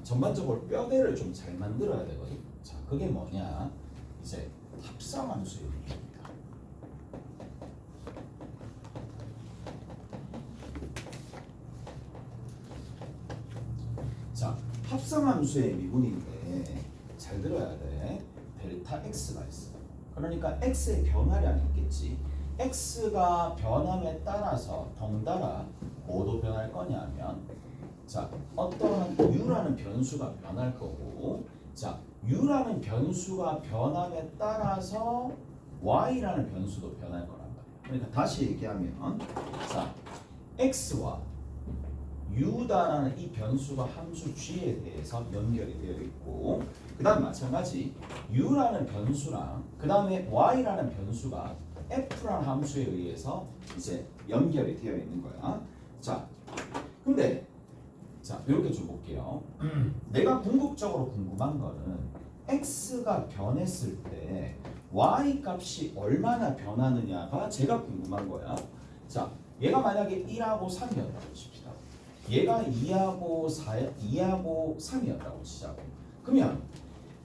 전반적으로 뼈대를 좀 잘 만들어야 되거든. 자, 그게 뭐냐? 이제 합성함수의 미분입니다. 자, 합성함수의 미분인데 잘 들어야 돼. 델타 x가 있어. 그러니까 x의 변화량이 있겠지. x가 변함에 따라서 덩달아 뭐도 변할 거냐면, 자, 어떠한 u라는 변수가 변할 거고, 자, u라는 변수가 변함에 따라서 y라는 변수도 변할 거란 말이야. 그러니까 다시 얘기하면, 자, x와 u다라는 이 변수가 함수 g에 대해서 연결이 되어 있고, 그 다음 마찬가지 u라는 변수랑 그 다음에 y라는 변수가 f라는 함수에 의해서 이제 연결이 되어 있는 거야. 자, 근데 자, 이렇게 좀 볼게요. 내가 궁극적으로 궁금한 거는 x가 변했을 때 y 값이 얼마나 변하느냐가 제가 궁금한 거야. 자, 얘가 만약에 1하고 3이었다고 칩시다. 얘가 2하고 3이었다고 치자고. 그러면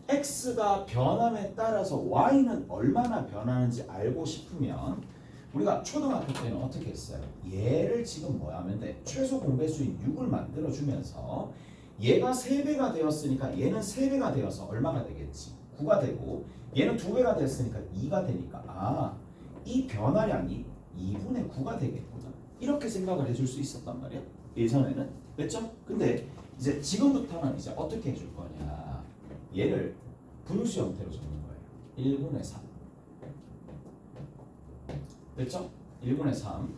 x가 변함에 따라서 y는 얼마나 변하는지 알고 싶으면 우리가 초등학교 때는 어떻게 했어요? 얘를 지금 뭐 하면 돼? 최소 공배수인 6을 만들어주면서 얘가 3배가 되었으니까 얘는 3배가 되어서 얼마가 되겠지? 9가 되고 얘는 2배가 됐으니까 2가 되니까 아, 이 변화량이 2분의 9가 되겠구나. 이렇게 생각을 해줄 수 있었단 말이야. 예전에는. 됐죠? 근데 이제 지금부터는 이제 어떻게 해줄 거냐. 얘를 분수 형태로 적는 거예요. 1분의 3. 됐죠? 1분의 3.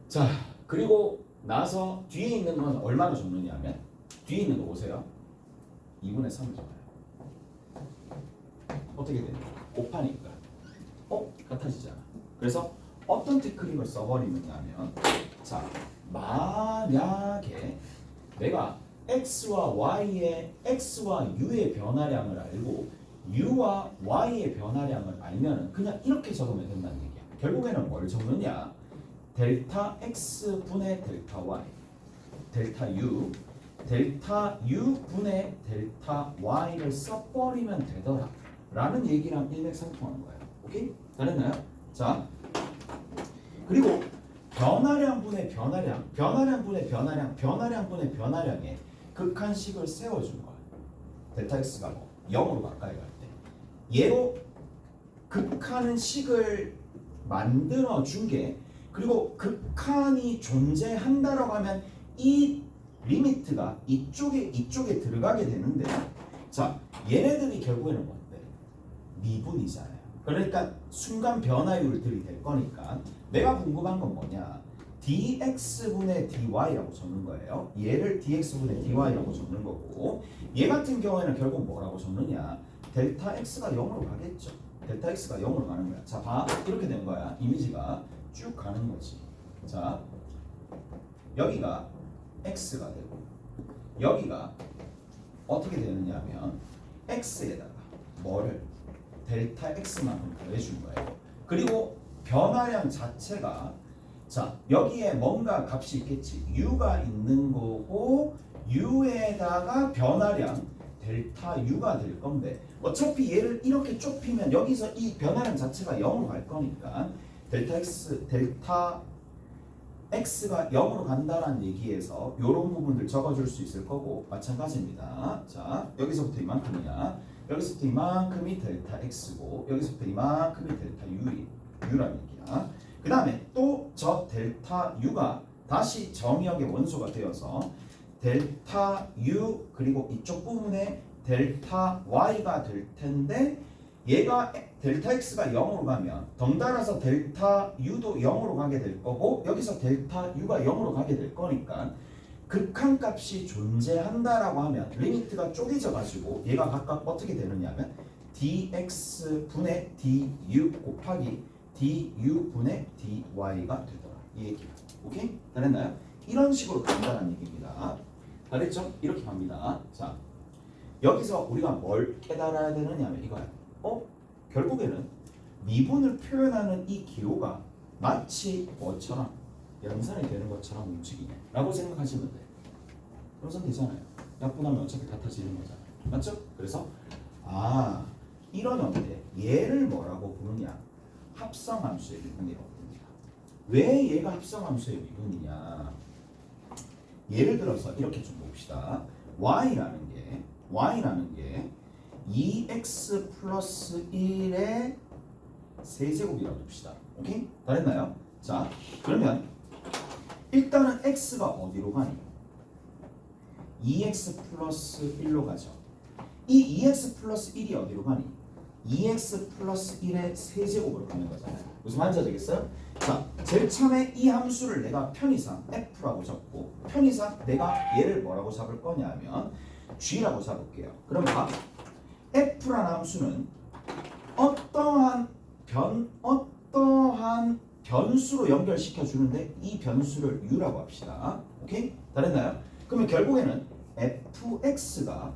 자, 그리고 나서 뒤에 있는 건 얼마로 적느냐 하면 뒤에 있는 거 보세요. 2분의 3을 적어요. 어떻게 되냐? 곱하니까 같아지잖아. 그래서 어떤 테크닉을 써버리느냐 하면, 자, 만약에 내가 x와 u의 변화량을 알고 u와 y의 변화량을 알면 그냥 이렇게 적으면 된다는 얘기야. 결국에는 뭘 적느냐? 델타 x 분의 델타 y, 델타 u 분의 델타 y를 써버리면 되더라 라는 얘기랑 일맥상통하는 거예요. 오케이? 잘했나요? 자, 그리고 변화량 분의 변화량, 변화량 분의 변화량, 변화량 분의 변화량에 극한식을 세워준 거야. 델타 x가 뭐 0으로 가까이 갈 때 얘로 극한은 식을 만들어 준 게, 그리고 극한이 존재한다라고 하면 이 리미트가 이쪽에 들어가게 되는데, 자, 얘네들이 결국에는 뭔데? 미분이잖아요. 그러니까 순간 변화율을 들이댈 거니까 내가 궁금한 건 뭐냐? dx분의 dy라고 적는 거예요. 얘를 dx분의 dy라고 적는 거고, 얘 같은 경우에는 결국 뭐라고 적느냐? 델타 x가 0으로 가겠죠. 델타 x가 0으로 가는 거야. 자, 봐. 이렇게 된 거야. 이미지가 쭉 가는 거지. 자, 여기가 x가 되고 여기가 어떻게 되느냐 하면 x에다가 뭐를? 델타 x만큼 더해준 거예요. 그리고 변화량 자체가, 자, 여기에 뭔가 값이 있겠지. u가 있는 거고 u에다가 변화량 델타 u가 될 건데, 어차피 얘를 이렇게 좁히면 여기서 이 변화량 자체가 0으로 갈 거니까 델타 x가 0으로 간다는 얘기에서 이런 부분들 적어줄 수 있을 거고, 마찬가지입니다. 자, 여기서부터 이만큼이야. 여기서부터 이만큼이 델타 x고 여기서부터 이만큼이 델타 u라는 얘기야. 그 다음에 또 저 델타 u가 다시 정의역의 원소가 되어서 델타 u 그리고 이쪽 부분에 델타 y가 될 텐데, 얘가 델타 x가 0으로 가면 덩달아서 델타 u도 0으로 가게 될 거고 여기서 델타 u가 0으로 가게 될 거니까 극한값이 존재한다라고 하면 리미트가 쪼개져 가지고 얘가 각각 어떻게 되느냐 하면 dx분의 du 곱하기 du분의 dy가 되더라. 이 얘기야. 오케이? 잘했나요? 이런 식으로 간다는 얘기입니다. 잘했죠? 이렇게 갑니다. 자, 여기서 우리가 뭘 깨달아야 되느냐 하면 이거야. 결국에는 미분을 표현하는 이 기호가 마치 뭐처럼 연산이 되는 것처럼 움직이네 라고 생각하시면 돼. 연산 되잖아요. 약분하면 어차피 같아지는 거잖아. 맞죠? 그래서 이런 형태 얘를 뭐라고 부르냐? 합성함수의 미분이라고 부릅니다. 왜 얘가 합성함수의 미분이냐? 예를 들어서 이렇게 좀 봅시다. y라는 게 2x 플러스 1의 세제곱이라고 봅시다. 오케이? 다 됐나요? 자, 그러면 일단은 x가 어디로 가니? 2x 플러스 1로 가죠. 이 2x 플러스 1이 어디로 가니? 2x 플러스 1의 세제곱으로 가는 거잖아요. 무슨 말인지 아시겠어요? 자, 제일 처음에 이 함수를 내가 편의상 f라고 적고 편의상 내가 얘를 뭐라고 잡을 거냐면 g라고 잡을게요. 그럼 봐. f라는 함수는 어떠한 변수로 연결시켜 주는데 이 변수를 u라고 합시다. 오케이? 다 됐나요? 그러면 결국에는 fx가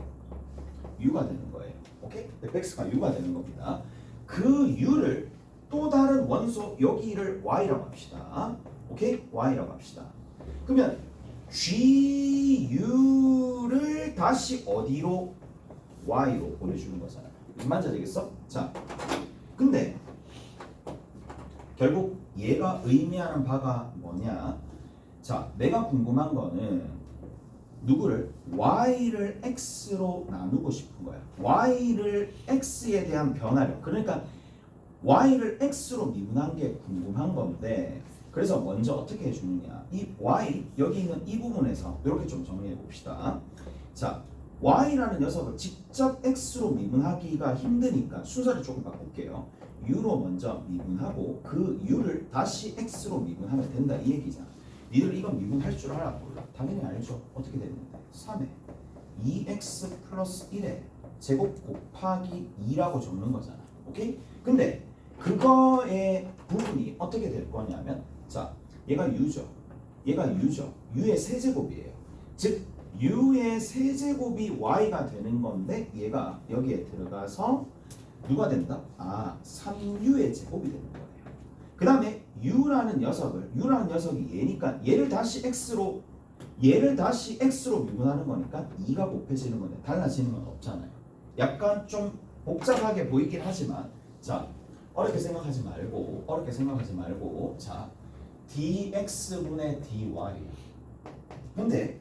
u가 되는 거예요. 오케이? fx가 u가 되는 겁니다. 그 u를 또 다른 원소 여기를 y라고 합시다. 오케이? y라고 합시다. 그러면 gu를 다시 어디로? y로 보내주는 거잖아요. 무슨 말인지 알겠어? 자, 근데 결국 얘가 의미하는 바가 뭐냐? 자, 내가 궁금한 거는 누구를? y를 x로 나누고 싶은 거야. y를 x에 대한 변화력. 그러니까 y를 x로 미분한 게 궁금한 건데 그래서 먼저 어떻게 해주느냐. 이 y 여기 있는 이 부분에서 이렇게 좀 정리해 봅시다. 자, y라는 녀석을 직접 x로 미분하기가 힘드니까 순서를 조금 바꿀게요. u로 먼저 미분하고 그 u를 다시 x로 미분하면 된다 이 얘기잖아. 니들 이건 미분할 줄 알아? 몰라? 당연히 알죠. 어떻게 되는데? 3에 2x 플러스 1에 제곱 곱하기 2라고 적는 거잖아. 오케이? 근데 그거의 부분이 어떻게 될 거냐면 자, 얘가 u죠. u의 세제곱이에요. 즉 u의 세제곱이 y가 되는 건데 얘가 여기에 들어가서 누가 된다? 3u의 제곱이 되는 거예요. 그 다음에 u라는 녀석이 얘니까 얘를 다시 x로 미분하는 거니까 2가 곱해지는 건데 달라지는 건 없잖아요. 약간 좀 복잡하게 보이긴 하지만 자, 어렵게 생각하지 말고 자, dx분의 dy. 근데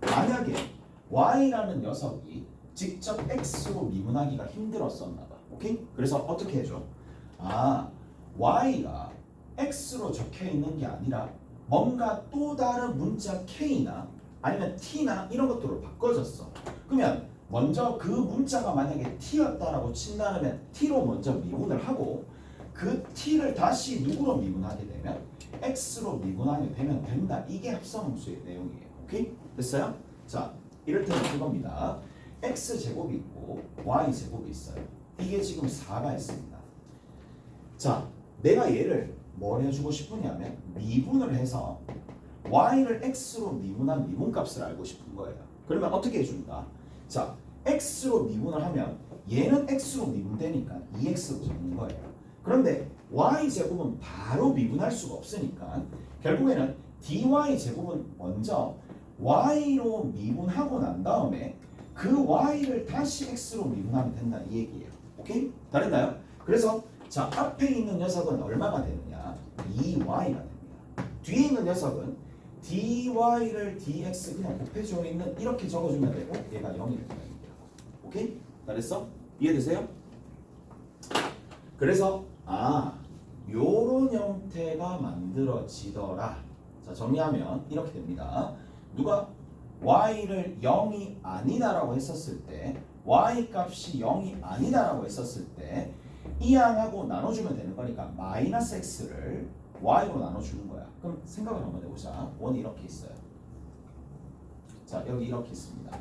만약에 y라는 녀석이 직접 x로 미분하기가 힘들었었나 봐. 오케이? 그래서 어떻게 해줘? y가 x로 적혀 있는 게 아니라 뭔가 또 다른 문자 k나 아니면 t나 이런 것들로 바꿔졌어. 그러면 먼저 그 문자가 만약에 t였다라고 친다면 t로 먼저 미분을 하고 그 t를 다시 누구로 미분하게 되면 x로 미분하게 되면 된다. 이게 합성함수의 내용이에요. 오케이? 됐어요? 자, 이를테면 그겁니다. x제곱이 있고 y제곱이 있어요. 이게 지금 4가 있습니다. 자, 내가 얘를 뭘 해주고 싶으냐면 미분을 해서 y를 x로 미분한 미분값을 알고 싶은 거예요. 그러면 어떻게 해준다? 자, x로 미분을 하면 얘는 x로 미분되니까 2x로 적는 거예요. 그런데 y제곱은 바로 미분할 수가 없으니까 결국에는 dy제곱은 먼저 y로 미분하고 난 다음에 그 y를 다시 x로 미분하면 된다 이 얘기예요. 오케이? 다 됐나요? 그래서 자, 앞에 있는 녀석은 얼마가 되느냐? 2y가 됩니다. 뒤에 있는 녀석은 dy를 dx 그냥 곱해주고 있는 이렇게 적어주면 되고 얘가 0이 됩니다. 오케이? 다 됐어? 이해되세요? 그래서 요런 형태가 만들어지더라. 자, 정리하면 이렇게 됩니다. 누가 y를 0이 아니다라고 했었을 때 y 값이 0이 아니다라고 했었을 때 이 양하고 나눠주면 되는 거니까 마이너스 x를 y로 나눠주는 거야. 그럼 생각을 한번 해보자. 원이 이렇게 있어요. 자, 여기 이렇게 있습니다.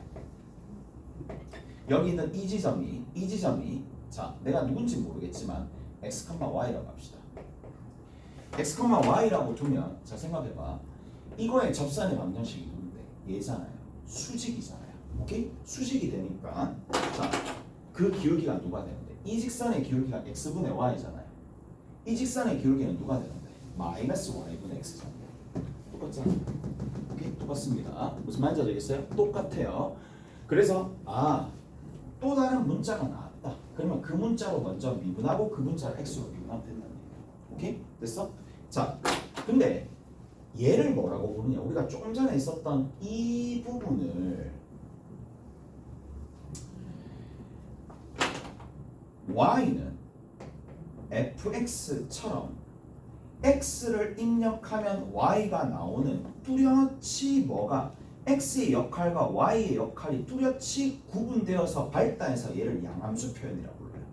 여기 있는 이 지점이 자, 내가 누군지 모르겠지만 x, y라고 합시다. x, y라고 두면 자, 생각해봐. 이거의 접선의 방정식이 누군데? 얘잖아요. 수직이잖아요. 오케이? 수직이 되니까 자, 그 기울기가 누가 되는데? 이 직선의 기울기가 x분의 y잖아요. 이 직선의 기울기는 누가 되는데? 마이너스 y분의 x잖아요. 똑같잖아요. 오케이? 똑같습니다. 무슨 말인지 알겠어요? 똑같아요. 그래서 또 다른 문자가 나왔다. 그러면 그 문자로 먼저 미분하고 그 문자를 x로 미분하면 된다는 얘기야. 오케이? 됐어? 자, 근데 얘를 뭐라고 부르냐? 우리가 조금 전에 있었던 이 부분을 y는 fx처럼 x를 입력하면 y가 나오는 뚜렷이 뭐가 x의 역할과 y의 역할이 뚜렷이 구분되어서 발달해서 얘를 양함수 표현이라고 불러요.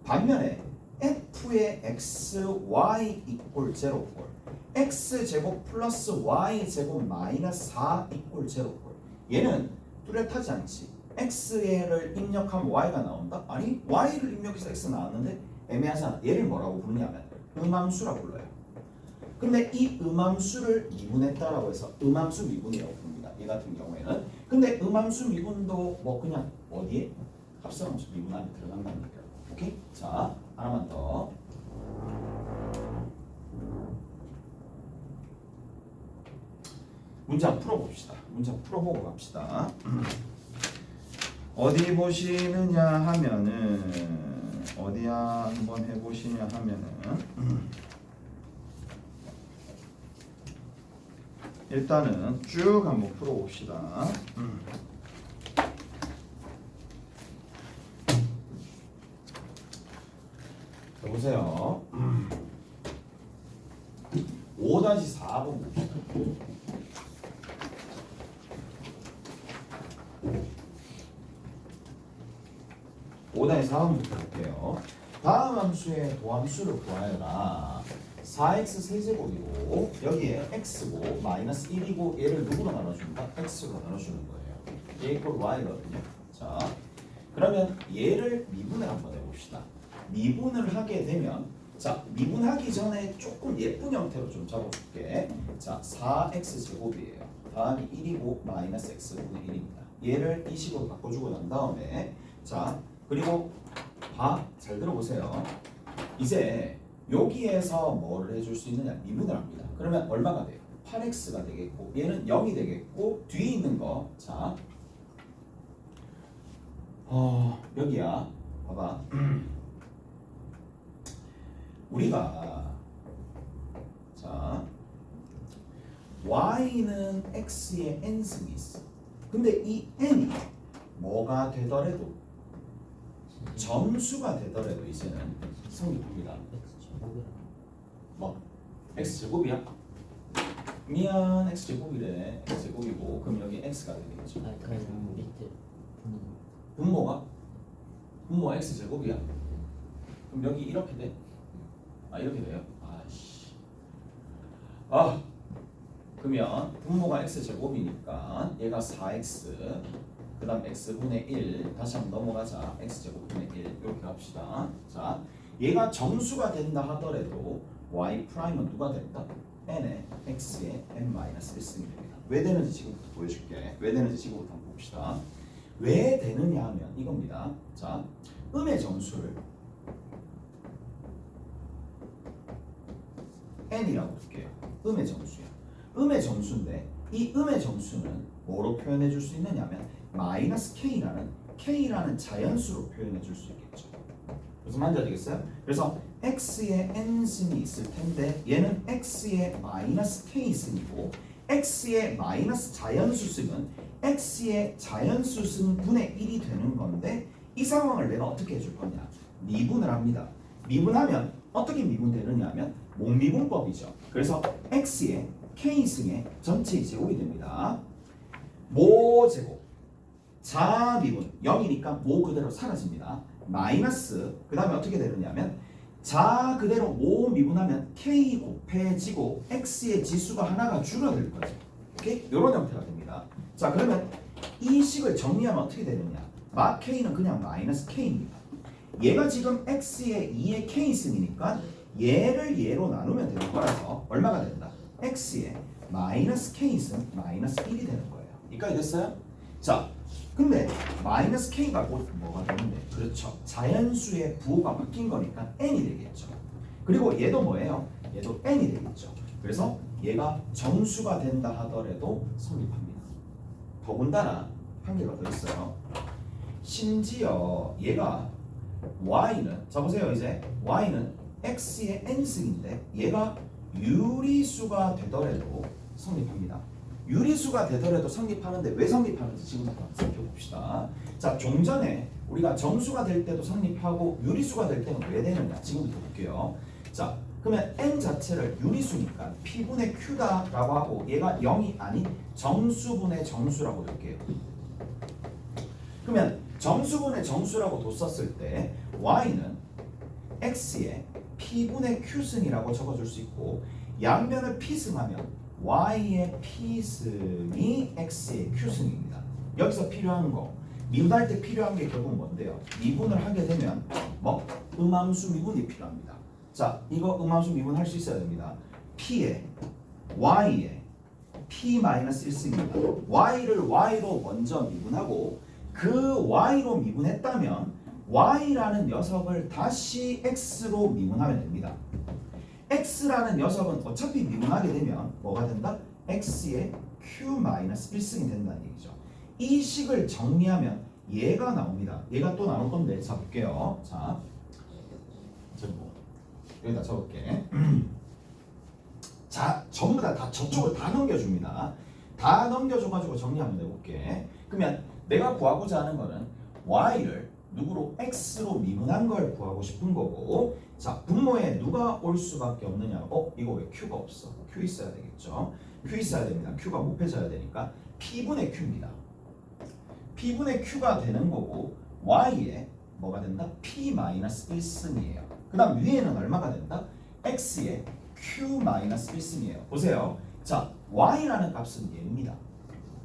반면에 f의 x, y 이꼴 제로꼴 x제곱 플러스 y제곱 마이너스 4 이꼴 제로꼴 얘는 뚜렷하지 않지. x를 입력하면 y가 나온다? 아니 y를 입력해서 x 나왔는데 애매하잖아. 얘를 뭐라고 부르냐면 음함수라고 불러요. 근데 이 음함수를 미분했다라고 해서 음함수 미분이라고 부릅니다. 얘 같은 경우에는. 근데 음함수 미분도 뭐 그냥 어디에? 합성함수 미분 안에 들어간다는 얘기라고. 오케이? 자, 하나만 더. 문장 풀어봅시다. 문장 풀어보고 갑시다. 어디 보시느냐 하면은 어디야 한번 해보시냐 하면은 일단은 쭉 한번 풀어봅시다. 자, 보세요. 5-4번 봅시다. 5-4번부터 볼게요. 다음 함수의 도함수를 구하여라. 4x 세제곱이고 여기에 x고 마이너스 1이고 얘를 누구로 나눠준다? x로 나눠주는 거예요. 얘 이꼴 y거든요. 자, 그러면 얘를 미분을 한번 해봅시다. 미분을 하게 되면 자, 미분하기 전에 조금 예쁜 형태로 좀 잡아볼게. 자, 4x 제곱이에요. 다음이 1이고 마이너스 x분의 1입니다. 얘를 이 식으로 바꿔주고 난 다음에 자, 그리고 잘 들어보세요. 이제 여기에서 뭐를 해줄 수 있느냐? 미분을 합니다. 그러면 얼마가 돼요? 8x가 되겠고 얘는 0이 되겠고 뒤에 있는 거 자, 여기야. 봐봐. 우리가 자 y는 x의 n승이 있어. 근데 이 n이 뭐가 되더라도 점수가 되더라도 이제는 성립합니다. 뭐 x제곱이야? 미안 x제곱이래. x제곱이고 그럼 여기 x가 되겠죠. 분모가? 분모 x제곱이야. 그럼 여기 이렇게 돼? 이렇게 돼요? 그러면 분모가 x제곱이니까 얘가 4x 그 다음 x분의 1 다시 한번 넘어가자. x제곱분의 1 이렇게 합시다. 자, 얘가 정수가 된다 하더라도 y'은 누가 된다? n의 x의 n-1승이 됩니다. 왜 되는지 지금부터 보여줄게. 왜 되는지 지금부터 한번 봅시다. 왜 되느냐 하면 이겁니다. 자, 음의 정수를 n이라고 볼게요. 음의 정수야. 음의 정수인데 이 음의 정수는 뭐로 표현해 줄 수 있느냐 하면 마이너스 k라는 자연수로 표현해 줄 수 있겠죠. 무슨 말인지 알겠어요? 그래서 x의 n승이 있을 텐데 얘는 x의 마이너스 k승이고 x의 마이너스 자연수승은 x의 자연수승 분의 1이 되는 건데 이 상황을 내가 어떻게 해줄 거냐? 미분을 합니다. 미분하면 어떻게 미분되느냐 하면 몽미분법이죠. 그래서 x의 k승의 전체 제곱이 됩니다. 모제곱 자미분 0이니까 모 그대로 사라집니다. 마이너스 그 다음에 어떻게 되느냐면 자 그대로 모 미분하면 k 곱해지고 x의 지수가 하나가 줄어들 거죠. 오케이? 이런 형태가 됩니다. 자, 그러면 이 식을 정리하면 어떻게 되느냐? 마 k는 그냥 마이너스 k입니다. 얘가 지금 x의 2의 k승이니까 얘를 얘로 나누면 되는 거라서 얼마가 된다? x의 마이너스 k승 마이너스 1이 되는 거예요. 여기까지 됐어요? 자, 근데 마이너스 k가 곧 뭐가 되는데? 그렇죠. 자연수의 부호가 바뀐 거니까 n이 되겠죠. 그리고 얘도 뭐예요? 얘도 n이 되겠죠. 그래서 얘가 정수가 된다 하더라도 성립합니다. 더군다나 한 개가 더 있어요. 심지어 얘가 y는 자 보세요. 이제 y는 x의 n승인데 얘가 유리수가 되더라도 성립합니다. 유리수가 되더라도 성립하는데 왜 성립하는지 지금부터 살펴봅시다. 자, 좀 전에 우리가 정수가 될 때도 성립하고 유리수가 될 때는 왜 되느냐 지금부터 볼게요. 자, 그러면 n 자체를 유리수니까 p분의 q다라고 하고 얘가 0이 아닌 정수분의 정수라고 볼게요. 그러면 정수분의 정수라고 뒀었을 때 y는 x의 p분의 q승이라고 적어줄 수 있고 양면을 p승하면 y의 p승이 x의 q승입니다. 여기서 필요한 거 미분할 때 필요한 게 결국 뭔데요? 미분을 하게 되면 뭐 음함수 미분이 필요합니다. 자, 이거 음함수 미분할 수 있어야 됩니다. p에 y에 p-1승입니다. y를 y로 먼저 미분하고 그 y로 미분했다면 y라는 녀석을 다시 x로 미분하면 됩니다. x라는 녀석은 어차피 미분하게 되면 뭐가 된다? x의 q-1승이 된다는 얘기죠. 이 식을 정리하면 얘가 나옵니다. 얘가 또 나올 건데 자 볼게요. 자, 여기다 적을게. 자, 전부 다 저쪽으로 다 넘겨줍니다. 다 넘겨줘가지고 정리하면 돼볼게. 그러면 내가 구하고자 하는 거는 y를 누구로 x로 미분한 걸 구하고 싶은 거고, 자, 분모에 누가 올 수밖에 없느냐? 이거 왜 q가 없어? q 있어야 되겠죠. q 있어야 됩니다. q가 곱해져야 되니까 p분의 q입니다. p분의 q가 되는 거고 y에 뭐가 된다? p-1승이에요. 그 다음 위에는 얼마가 된다? x의 q-1승이에요. 보세요. 자, y라는 값은 얘입니다.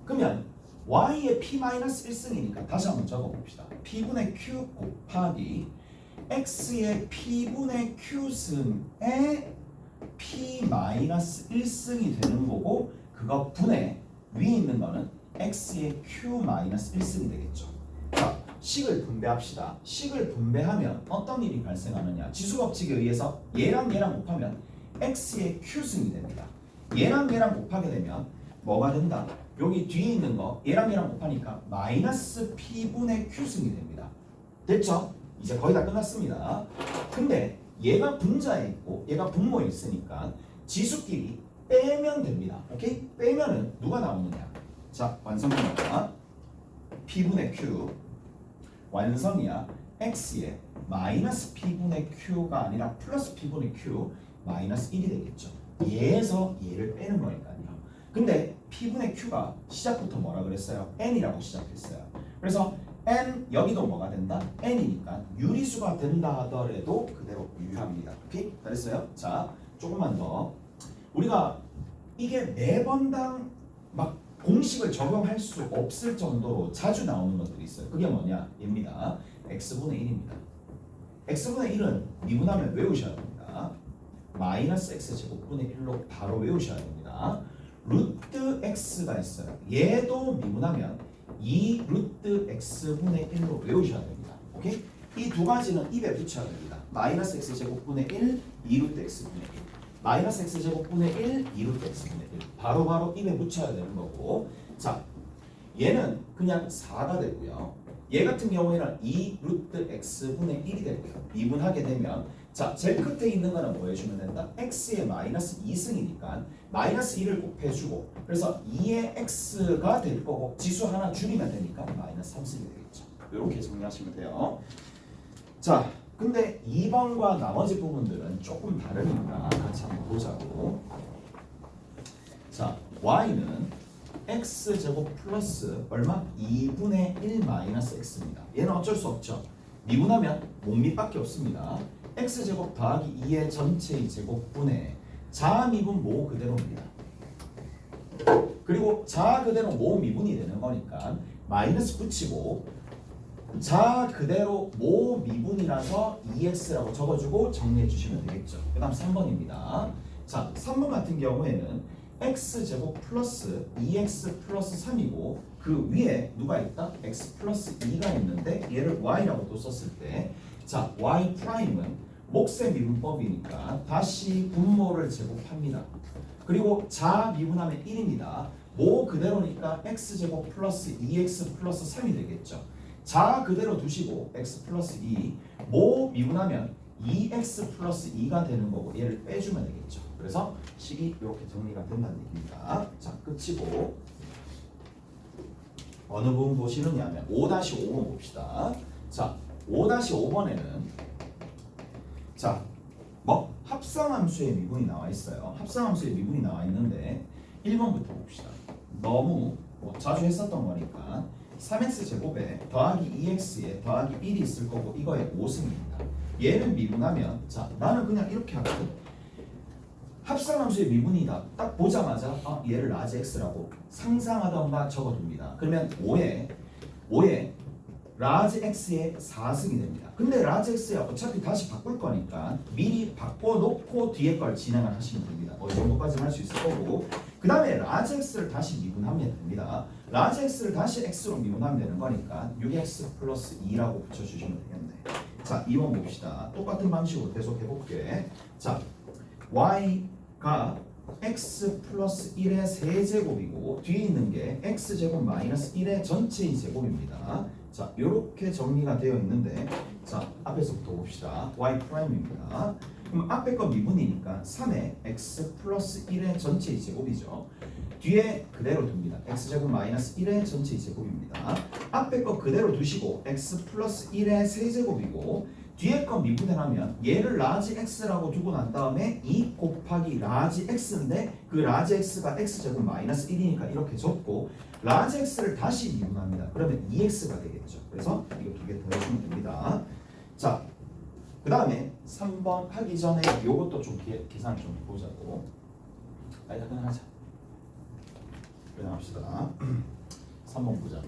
그러면 y의 p-1승이니까 다시 한번 적어봅시다. p분의 q 곱하기 x의 p분의 q승의 p-1승이 되는 거고 그거 분의 위에 있는 거는 x의 q-1승이 되겠죠. 자, 식을 분배합시다. 식을 분배하면 어떤 일이 발생하느냐? 지수법칙에 의해서 얘랑 얘랑 곱하면 x의 q승이 됩니다. 얘랑 얘랑 곱하게 되면 뭐가 된다? 여기 뒤에 있는 거 얘랑 얘랑 곱하니까 마이너스 p분의 q승이 됩니다. 됐죠? 이제 거의 다 끝났습니다. 근데 얘가 분자에 있고 얘가 분모에 있으니까 지수끼리 빼면 됩니다. 오케이? 빼면은 누가 나오느냐? 자, 완성입니다. p분의 q 완성이야. x에 마이너스 p분의 q가 아니라 플러스 p분의 q 마이너스 1이 되겠죠. 얘에서 얘를 빼는 거니까요. 근데 p분의 q가 시작부터 뭐라 그랬어요? n이라고 시작했어요. 그래서 n 여기도 뭐가 된다? n이니까 유리수가 된다 하더라도 그대로 유효합니다. 오케이? 잘했어요? 자, 조금만 더. 우리가 이게 매번당 막 공식을 적용할 수 없을 정도로 자주 나오는 것들이 있어요. 그게 뭐냐? 얘입니다. x분의 1입니다. x분의 1은 미분하면 외우셔야 됩니다. 마이너스 x제곱분의 1로 바로 외우셔야 됩니다. 루트 x가 있어요. 얘도 미분하면 2 루트 x분의 1로 외우셔야 됩니다. 오케이? 이 두 가지는 입에 붙여야 됩니다. 마이너스 x제곱분의 1, 2 루트 x분의 1. 마이너스 x제곱분의 1, 2 루트 x분의 1. 바로바로 입에 붙여야 되는 거고, 자, 얘는 그냥 4가 되고요. 얘 같은 경우에는 2 루트 x분의 1이 되고요. 미분하게 되면 자, 제일 끝에 있는 거는 뭐 해주면 된다? x의 마이너스 2승이니까 마이너스 1을 곱해주고 그래서 2의 x가 될 거고 지수 하나 줄이면 되니까 마이너스 3승이 되겠죠. 이렇게 정리하시면 돼요. 자, 근데 2번과 나머지 부분들은 조금 다르니까 같이 한번 보자고. 자, y는 x제곱 플러스 얼마? 2분의 1 마이너스 x입니다. 얘는 어쩔 수 없죠. 미분하면 몸밑밖에 없습니다. x제곱 더하기 2의 전체의 제곱분의 자아 미분 모 그대로입니다. 그리고 자아 그대로 모 미분이 되는 거니까 마이너스 붙이고 자아 그대로 모 미분이라서 2x라고 적어주고 정리해 주시면 되겠죠. 그 다음 3번입니다. 자, 3번 같은 경우에는 x제곱 플러스 2x 플러스 3이고 그 위에 누가 있다? x 플러스 2가 있는데 얘를 y라고 또 썼을 때 자, y 프라임은 몫의 미분법이니까 다시 분모를 제곱합니다. 그리고 자 미분하면 1입니다. 모 그대로니까 x제곱 플러스 2x 플러스 3이 되겠죠. 자 그대로 두시고 x 플러스 2, 모 미분하면 2x 플러스 2가 되는 거고 얘를 빼주면 되겠죠. 그래서 식이 이렇게 정리가 된다는 얘기입니다. 자 끝이고 어느 부분 보시느냐 하면 5-5번 봅시다. 자 5-5번에는 자 뭐 합성함수의 미분이 나와 있어요. 합성함수의 미분이 나와 있는데 1번부터 봅시다. 너무 뭐 자주 했었던 거니까 3x 제곱에 더하기 2x에 더하기 1이 있을 거고 이거의 5승입니다. 얘를 미분하면 자 나는 그냥 이렇게 하거든. 합성함수의 미분이다. 딱 보자마자 얘를 라지 x라고 상상하던가 적어둡니다. 그러면 5에 라지 x의 4승이 됩니다. 근데 라지 x에 어차피 다시 바꿀 거니까 미리 바꿔놓고 뒤에 걸 진행을 하시면 됩니다. 이 정도까지는 할 수 있을 거고 그 다음에 라지 x를 다시 미분하면 됩니다. 라지 x를 다시 x로 미분하면 되는 거니까 6x 플러스 2라고 붙여주시면 되겠네. 자 2번 봅시다. 똑같은 방식으로 계속 해볼게. 자 y가 x 플러스 1의 세제곱이고 뒤에 있는 게 x제곱 마이너스 1의 전체의 제곱입니다. 자 이렇게 정리가 되어 있는데 자 앞에서부터 봅시다. y 프라임입니다. 그럼 앞에 거 미분이니까 3의 x 플러스 1의 전체의 제곱이죠. 뒤에 그대로 둡니다. x제곱 마이너스 1의 전체의 제곱입니다. 앞에 거 그대로 두시고 x 플러스 1의 세제곱이고 뒤에 거 미분해하면 얘를 라지 x라고 두고 난 다음에 2 곱하기 라지 x인데 그 라지 x가 x제곱 마이너스 1이니까 이렇게 적고 라지 x를 다시 미분합니다. 그러면 2x가 되겠죠. 그래서 이거 두 개 더해주면 됩니다. 자, 그 다음에 3번 하기 전에 요것도 좀 계산 좀 해보자고. 일단 그냥 하자. 그냥 합시다. 3번 보자.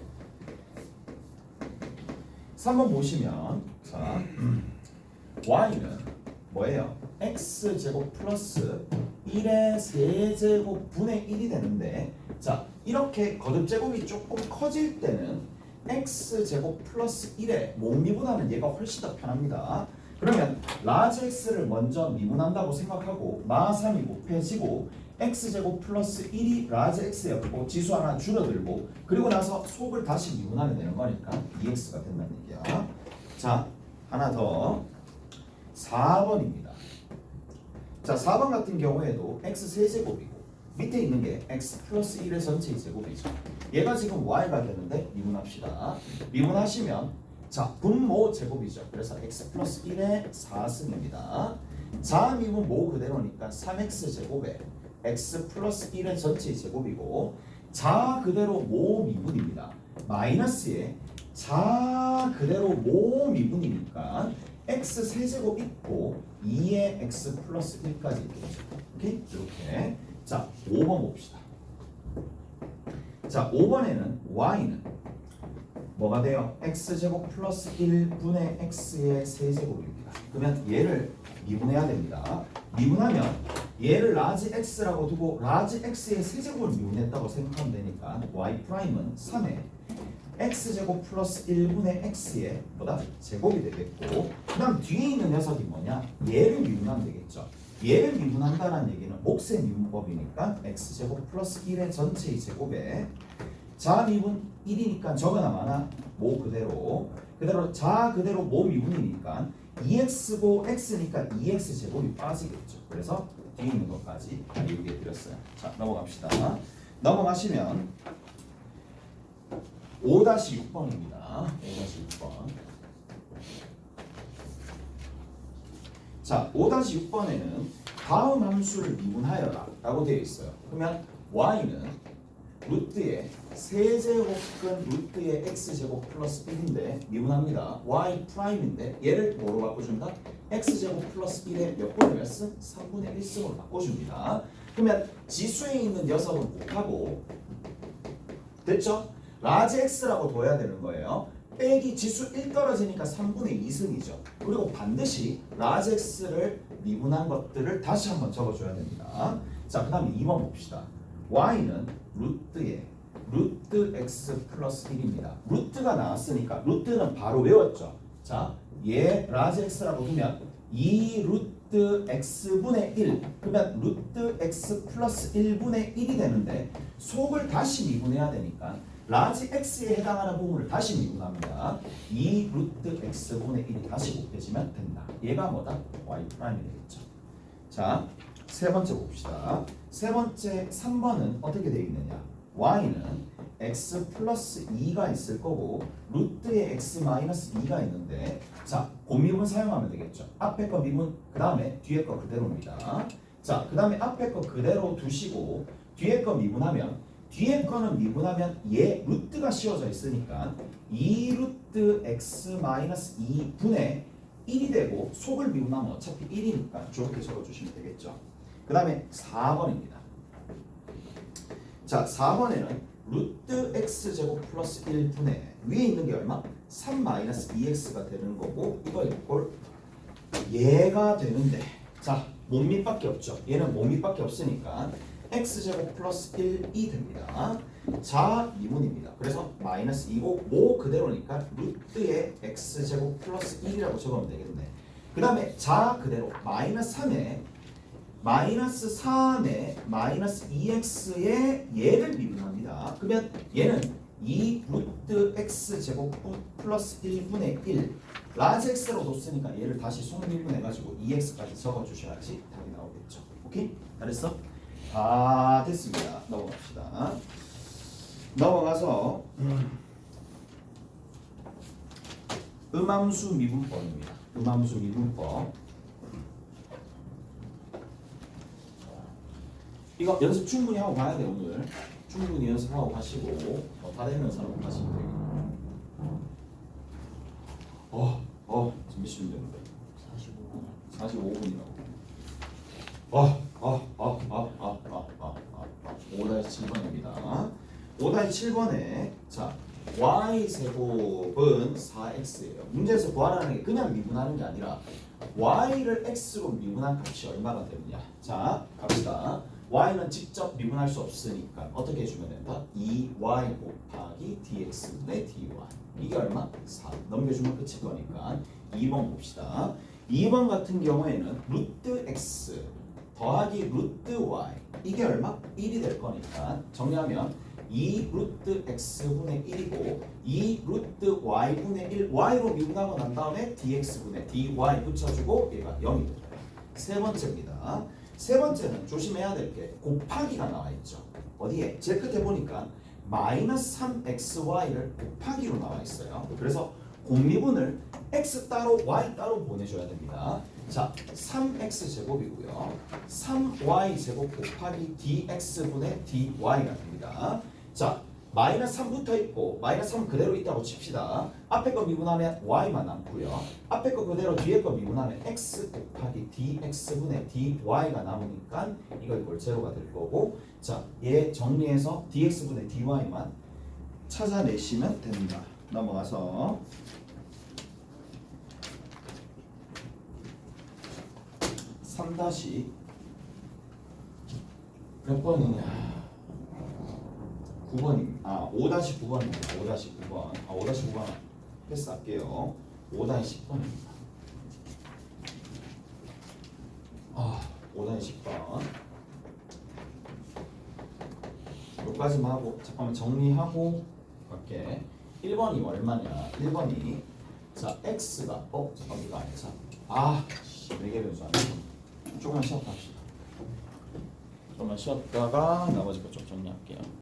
3번 보시면 자 y는 뭐예요? x제곱 플러스 1의 세제곱 분의 1이 되는데 자 이렇게 거듭제곱이 조금 커질 때는 x제곱 플러스 1에 못 미분하면 얘가 훨씬 더 편합니다. 그러면 라지 x를 먼저 미분한다고 생각하고 마3이 곱해지고 x제곱 플러스 1이 라지 x였고 지수 하나 줄어들고 그리고 나서 속을 다시 미분하면 되는 거니까 2x가 된다는 얘기야. 자 하나 더 4번입니다. 자 4번 같은 경우에도 x 세제곱이고 밑에 있는 게 x 플러스 1의 전체의 제곱이죠. 얘가 지금 y가 되는데 미분합시다. 미분하시면 자 분모 제곱이죠. 그래서 x 플러스 1의 4승입니다. 자 미분 모 그대로니까 3x 제곱에 x 플러스 1의 전체의 제곱이고 자 그대로 모 미분입니다. 마이너스에 자 그대로 모 미분이니까 x 세제곱 있고 2의 x 플러스 1까지 있겠죠. 오케이? 이렇게 자 5번 봅시다. 자 5번에는 y는 뭐가 돼요? x제곱 플러스 1분의 x의 세제곱입니다. 그러면 얘를 미분해야 됩니다. 미분하면 얘를 라지 x라고 두고 라지 x의 세제곱을 미분했다고 생각하면 되니까 y 프라임은 3의 x제곱 플러스 1분의 x의 뭐다? 제곱이 되겠고 그 다음 뒤에 있는 녀석이 뭐냐? 얘를 미분하면 되겠죠. 얘를 미분한다는 얘기는 몫의 미분법이니까 x제곱 플러스 1의 전체의 제곱에 자 미분 1이니까 적어나 마나 모 그대로 자 그대로 모 미분이니까 2x고 x니까 2x 제곱이 빠지겠죠. 그래서 뒤에 있는 것까지 다 얘기해 드렸어요. 자 넘어갑시다. 넘어가시면 5-6번입니다. 5-6번. 자 5-6번에는 다음 함수를 미분하여라 라고 되어 있어요. 그러면 y는 루트의 세제곱근 루트의 x제곱 플러스 1인데 미분합니다. y 프라임인데 얘를 뭐로 바꿔준다? x제곱 플러스 1의 몇 분의 몇 승? 3분의 1승으로 바꿔줍니다. 그러면 지수에 있는 녀석은 곱하고 됐죠? 라지 x라고 둬야 되는 거예요. 빼기 지수 1 떨어지니까 3분의 2승이죠. 그리고 반드시 라지 x를 미분한 것들을 다시 한번 적어줘야 됩니다. 자, 그 다음에 2번 봅시다. y는 루트의 루트 x 플러스 1입니다. 루트가 나왔으니까 루트는 바로 외웠죠. 자, 얘 라지 x라고 두면 2 루트 x분의 1 그러면 루트 x 플러스 1분의 1이 되는데 속을 다시 미분해야 되니까 라지 x에 해당하는 부분을 다시 미분합니다. 2 루트 x분의 1이 다시 곱해지면 된다. 얘가 뭐다? y 프라임이 되겠죠. 자, 세 번째 봅시다. 세 번째 3번은 어떻게 되어 있느냐? y는 x 플러스 2가 있을 거고 루트에 x 마이너스 2가 있는데 자, 곱미분 사용하면 되겠죠. 앞에 거 미분 그 다음에 뒤에 거 그대로입니다. 자, 그 다음에 앞에 거 그대로 두시고 뒤에 거 미분하면 뒤에 거는 미분하면 얘 루트가 씌워져 있으니까 2 루트 x 마이너스 2분의 1이 되고 속을 미분하면 어차피 1이니까 저렇게 적어주시면 되겠죠. 그 다음에 4번입니다. 자, 4번에는 루트 x제곱 플러스 1분의 위에 있는 게 얼마? 3 마이너스 2x가 되는 거고 이거 이꼴 얘가 되는데 자, 몸밑밖에 없죠. 얘는 몸밑밖에 없으니까 x제곱 플러스 1이 됩니다. 자, 미분입니다. 그래서 마이너스 2고 모 그대로니까 루트에 x제곱 플러스 1이라고 적으면 되겠네. 그 다음에 자 그대로 마이너스 3에 마이너스 3에 마이너스 2x에 얘를 미분합니다. 그러면 얘는 2 루트 x제곱 플러스 1분의 1 라지 x로 뒀으니까 얘를 다시 손미분해가지고 2x까지 적어주셔야지 답이 나오겠죠. 오케이? 잘했어? 아, 됐습니다. 넘어갑시다. 넘어가서 음함수 미분법입니다. 음함수 미분법. 이거 연습 충분히 하고 가야 돼. 오늘 충분히 연습하고 가시고 다 되는 사람 가시면 돼요. 지금 몇 시면 되는데? 45분이라고. 5-7번입니다. 5-7번에 자 y 제곱은 4x예요. 문제에서 구하라는 게 그냥 미분하는 게 아니라 y를 x로 미분한 값이 얼마가 되느냐. 자, 갑시다. y는 직접 미분할 수 없으니까 어떻게 해주면 된다? 2y 곱하기 dx분의 dy. 이게 얼마? 4. 넘겨주면 끝일 거니까 2번 봅시다. 2번 같은 경우에는 루트 x 더하기 루트 y 이게 얼마? 1이 될 거니까 정리하면 2 루트 x분의 1이고 2 루트 y분의 1 y로 미분하고 난 다음에 dx분의 dy 붙여주고 얘가 0이 돼요. 세 번째입니다. 세 번째는 조심해야 될 게 곱하기가 나와 있죠. 어디에? 제일 끝에 보니까 마이너스 3xy를 곱하기로 나와 있어요. 그래서 곱미분을 x 따로 y 따로 보내줘야 됩니다. 자, 3x 제곱이고요. 3y 제곱 곱하기 dx분의 dy가 됩니다. 자, 마이너스 3 붙어 있고 마이너스 3 그대로 있다고 칩시다. 앞에 거 미분하면 y만 남고요. 앞에 거 그대로 뒤에 거 미분하면 x 곱하기 dx분의 dy가 남으니까 이거 이걸 제로가 될 거고 자, 얘 정리해서 dx분의 dy만 찾아내시면 됩니다. 넘어가서 3- 몇 번이냐? 9번입니다. 5-9번입니다. 5-9번. 5-9번 패스할게요. 5-10번입니다. 5-10번. 여기까지만 하고 잠깐만 정리하고 갈게. 1번이 얼마냐? 1번이 자 x가 잠깐 이거 아니죠? 4개 변수 안 돼. 조금만 쉬었다 합시다. 조금만 쉬었다가 나머지 거 좀 정리할게요.